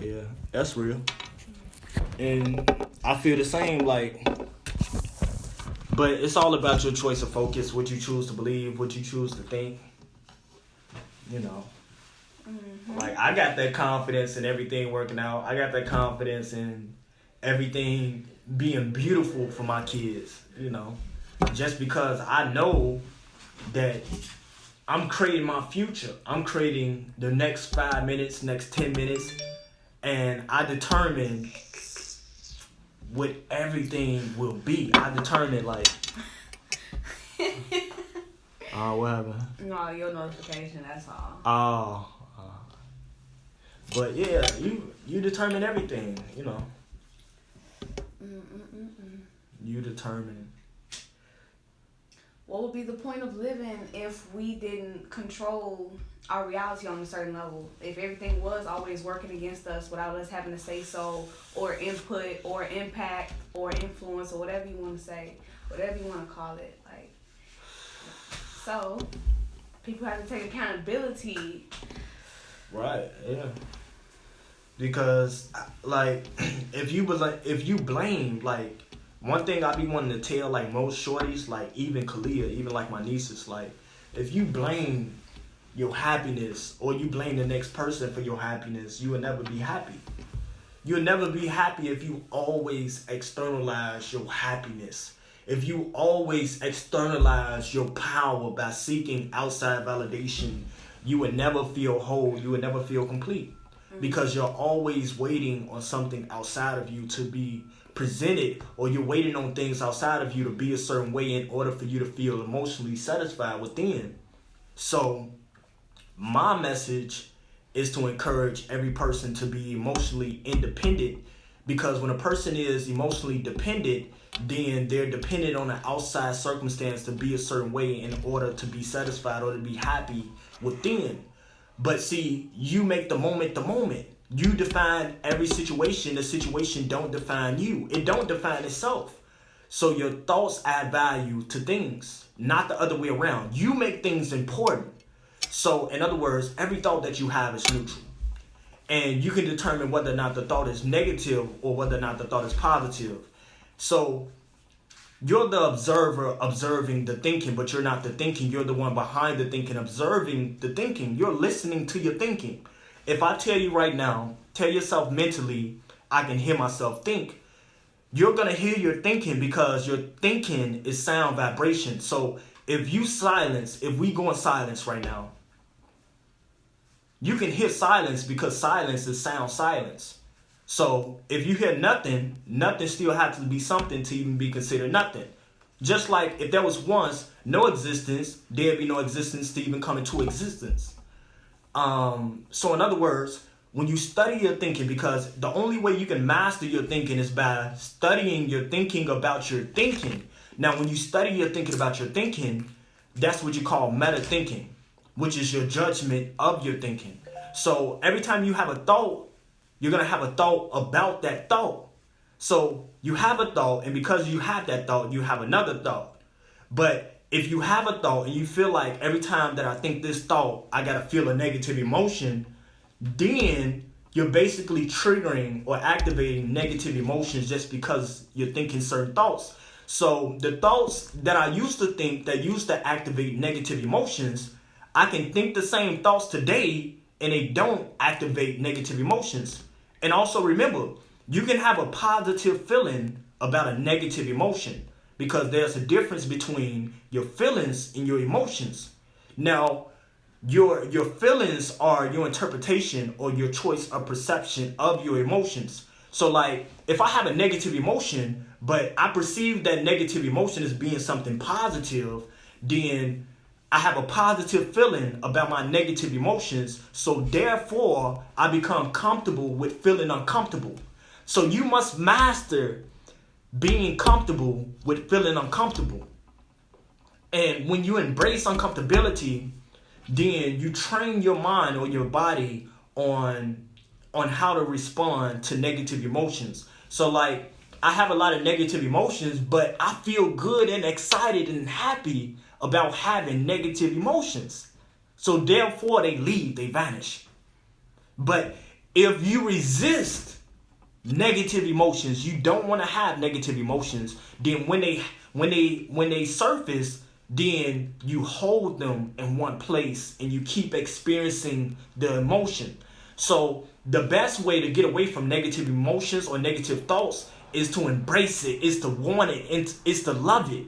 Yeah, that's real. And I feel the same, like, but it's all about your choice of focus, what you choose to believe, what you choose to think. You know. Like, I got that confidence in everything working out. I got that confidence in everything being beautiful for my kids, you know. Just because I know that I'm creating my future. I'm creating the next 5 minutes, next 10 minutes. And I determine what everything will be. I determine, like... what happened? No, your notification, that's all. But yeah, you determine everything, you know. You determine. What would be the point of living if we didn't control our reality on a certain level? If everything was always working against us without us having to say so, or input, or impact, or influence, or whatever you want to say, whatever you want to call it. Like, so, people have to take accountability. Right, yeah. Because, like, if you blame, like, one thing I be wanting to tell, like, most shorties, like, even Kalia, even, like, my nieces, like, if you blame your happiness or you blame the next person for your happiness, you will never be happy. You'll never be happy if you always externalize your happiness. If you always externalize your power by seeking outside validation, you will never feel whole. You will never feel complete. Because you're always waiting on something outside of you to be presented, or you're waiting on things outside of you to be a certain way in order for you to feel emotionally satisfied within. So my message is to encourage every person to be emotionally independent, because when a person is emotionally dependent, then they're dependent on an outside circumstance to be a certain way in order to be satisfied or to be happy within. But see, you make the moment the moment. You define every situation. The situation don't define you. It don't define itself. So your thoughts add value to things, not the other way around. You make things important. So in other words, every thought that you have is neutral. And you can determine whether or not the thought is negative or whether or not the thought is positive. So you're the observer observing the thinking, but you're not the thinking. You're the one behind the thinking, observing the thinking. You're listening to your thinking. If I tell you right now, tell yourself mentally, I can hear myself think, you're going to hear your thinking because your thinking is sound vibration. So if we go in silence right now, you can hear silence because silence is sound silence. So if you hear nothing, nothing still has to be something to even be considered nothing. Just like if there was once no existence, there'd be no existence to even come into existence. So in other words, when you study your thinking, because the only way you can master your thinking is by studying your thinking about your thinking. Now, when you study your thinking about your thinking, that's what you call meta thinking, which is your judgment of your thinking. So every time you have a thought, you're going to have a thought about that thought. So you have a thought, and because you have that thought, you have another thought. But if you have a thought and you feel like every time that I think this thought, I got to feel a negative emotion, then you're basically triggering or activating negative emotions just because you're thinking certain thoughts. So the thoughts that I used to think that used to activate negative emotions, I can think the same thoughts today and they don't activate negative emotions. And also remember, you can have a positive feeling about a negative emotion, because there's a difference between your feelings and your emotions. Now, your feelings are your interpretation or your choice of perception of your emotions. So like, if I have a negative emotion, but I perceive that negative emotion as being something positive, then I have a positive feeling about my negative emotions. So therefore, I become comfortable with feeling uncomfortable. So you must master being comfortable with feeling uncomfortable. And when you embrace uncomfortability, then you train your mind or your body on how to respond to negative emotions. So like, I have a lot of negative emotions, but I feel good and excited and happy about having negative emotions. So therefore they leave, they vanish. But if you resist negative emotions, you don't want to have negative emotions, then when they surface, then you hold them in one place and you keep experiencing the emotion. So the best way to get away from negative emotions or negative thoughts is to embrace it, is to want it, and is to love it.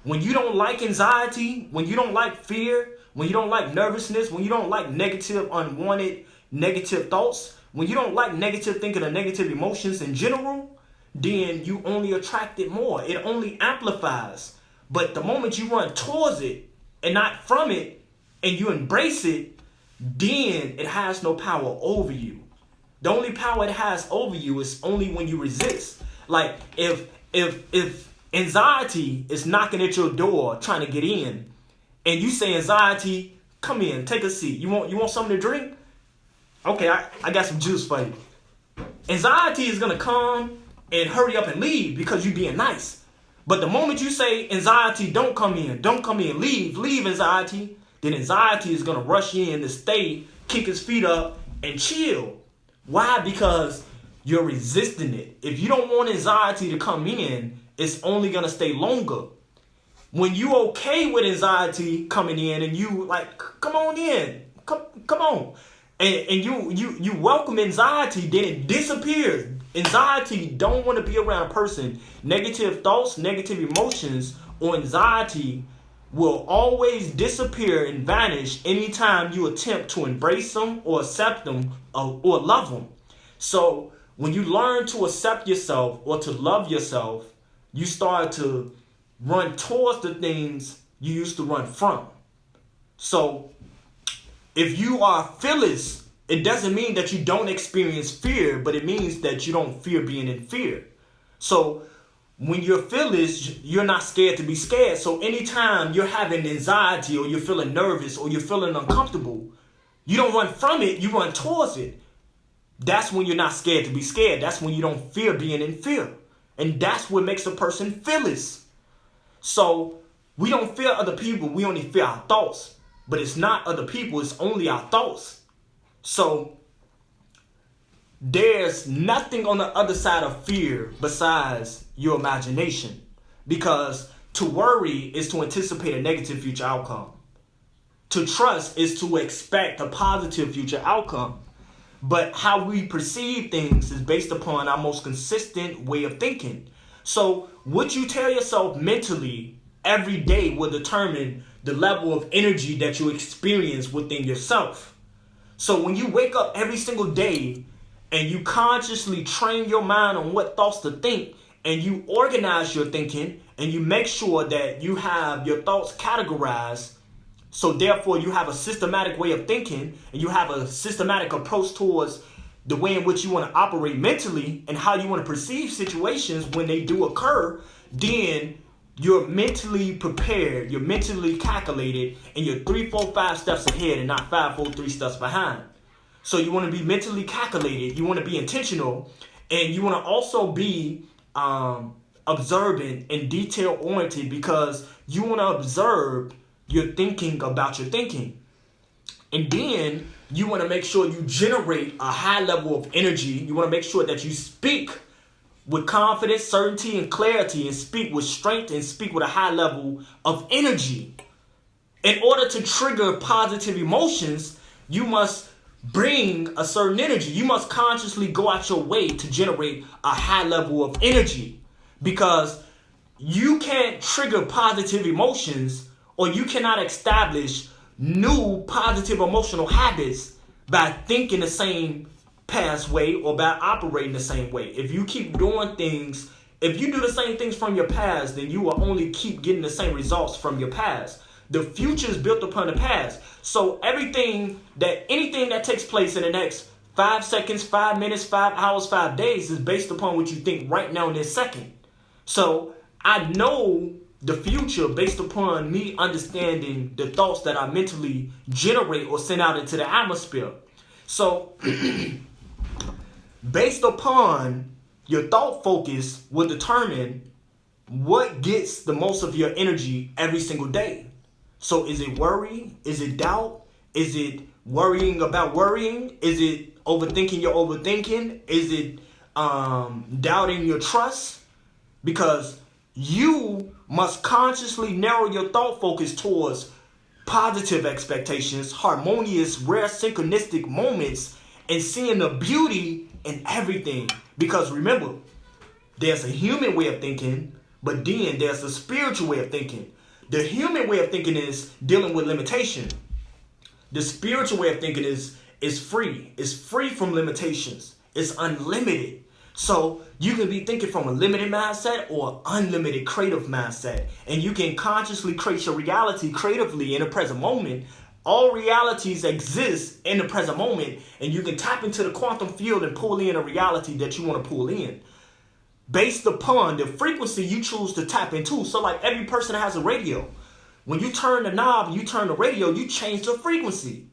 When you don't like anxiety, when you don't like fear, when you don't like nervousness, when you don't like negative, unwanted, negative thoughts, when you don't like negative thinking or negative emotions in general, then you only attract it more. It only amplifies. But the moment you run towards it and not from it, and you embrace it, then it has no power over you. The only power it has over you is only when you resist. Like if anxiety is knocking at your door trying to get in, and you say, anxiety, come in, take a seat. You want something to drink? Okay, I got some juice for you. Anxiety is gonna come and hurry up and leave because you're being nice. But the moment you say, anxiety, don't come in, leave anxiety, then anxiety is gonna rush in to stay, kick his feet up, and chill. Why? Because you're resisting it. If you don't want anxiety to come in, it's only gonna stay longer. When you okay with anxiety coming in and you like, come on in, come on, and you welcome anxiety, then it disappears. Anxiety don't want to be around a person. Negative thoughts, negative emotions, or anxiety will always disappear and vanish anytime you attempt to embrace them or accept them or love them. So when you learn to accept yourself or to love yourself, you start to run towards the things you used to run from. So if you are fearless, it doesn't mean that you don't experience fear, but it means that you don't fear being in fear. So when you're fearless, you're not scared to be scared. So anytime you're having anxiety or you're feeling nervous or you're feeling uncomfortable, you don't run from it, you run towards it. That's when you're not scared to be scared. That's when you don't fear being in fear. And that's what makes a person fearless. So we don't fear other people, we only fear our thoughts. But it's not other people, it's only our thoughts. So there's nothing on the other side of fear besides your imagination. Because to worry is to anticipate a negative future outcome. To trust is to expect a positive future outcome. But how we perceive things is based upon our most consistent way of thinking. So what you tell yourself mentally every day will determine the level of energy that you experience within yourself. So when you wake up every single day and you consciously train your mind on what thoughts to think, and you organize your thinking and you make sure that you have your thoughts categorized, so therefore you have a systematic way of thinking and you have a systematic approach towards the way in which you want to operate mentally and how you want to perceive situations when they do occur, then you're mentally prepared, you're mentally calculated, and you're 3, 4, 5 steps ahead and not 5, 4, 3 steps behind. So you want to be mentally calculated, you want to be intentional, and you want to also be observant and detail oriented, because you want to observe your thinking about your thinking. And then you want to make sure you generate a high level of energy. You want to make sure that you speak with confidence, certainty, and clarity, and speak with strength, and speak with a high level of energy. In order to trigger positive emotions, you must bring a certain energy. You must consciously go out your way to generate a high level of energy, because you can't trigger positive emotions, or you cannot establish new positive emotional habits by thinking the same past way or by operating the same way. If you keep doing things, if you do the same things from your past, then you will only keep getting the same results from your past. The future is built upon the past. So anything that takes place in the next 5 seconds, 5 minutes, 5 hours, 5 days is based upon what you think right now in this second. So I know the future based upon me understanding the thoughts that I mentally generate or send out into the atmosphere. So based upon your thought focus will determine what gets the most of your energy every single day. So is it worry? Is it doubt? Is it worrying about worrying? Is it overthinking your overthinking? Is it doubting your trust? Because you must consciously narrow your thought focus towards positive expectations, harmonious, rare, synchronistic moments, and seeing the beauty in everything. Because remember, there's a human way of thinking, but then there's a spiritual way of thinking. The human way of thinking is dealing with limitation. The spiritual way of thinking is free. It's free from limitations. It's unlimited. So you can be thinking from a limited mindset or unlimited creative mindset. And you can consciously create your reality creatively in the present moment. All realities exist in the present moment. And you can tap into the quantum field and pull in a reality that you want to pull in, based upon the frequency you choose to tap into. So like every person has a radio. When you turn the knob and you turn the radio, you change the frequency.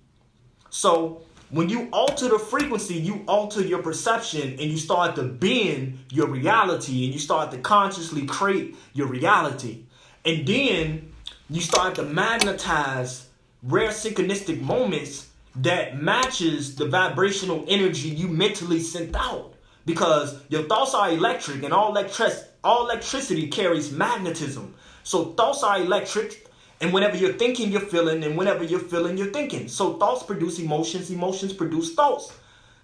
So when you alter the frequency, you alter your perception, and you start to bend your reality, and you start to consciously create your reality. And then you start to magnetize rare synchronistic moments that matches the vibrational energy you mentally sent out. Because your thoughts are electric, and all electricity carries magnetism. So thoughts are electric. And whenever you're thinking, you're feeling. And whenever you're feeling, you're thinking. So thoughts produce emotions. Emotions produce thoughts.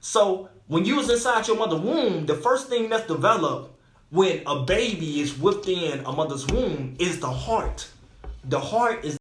So when you was inside your mother's womb, the first thing that's developed when a baby is within a mother's womb is the heart. The heart is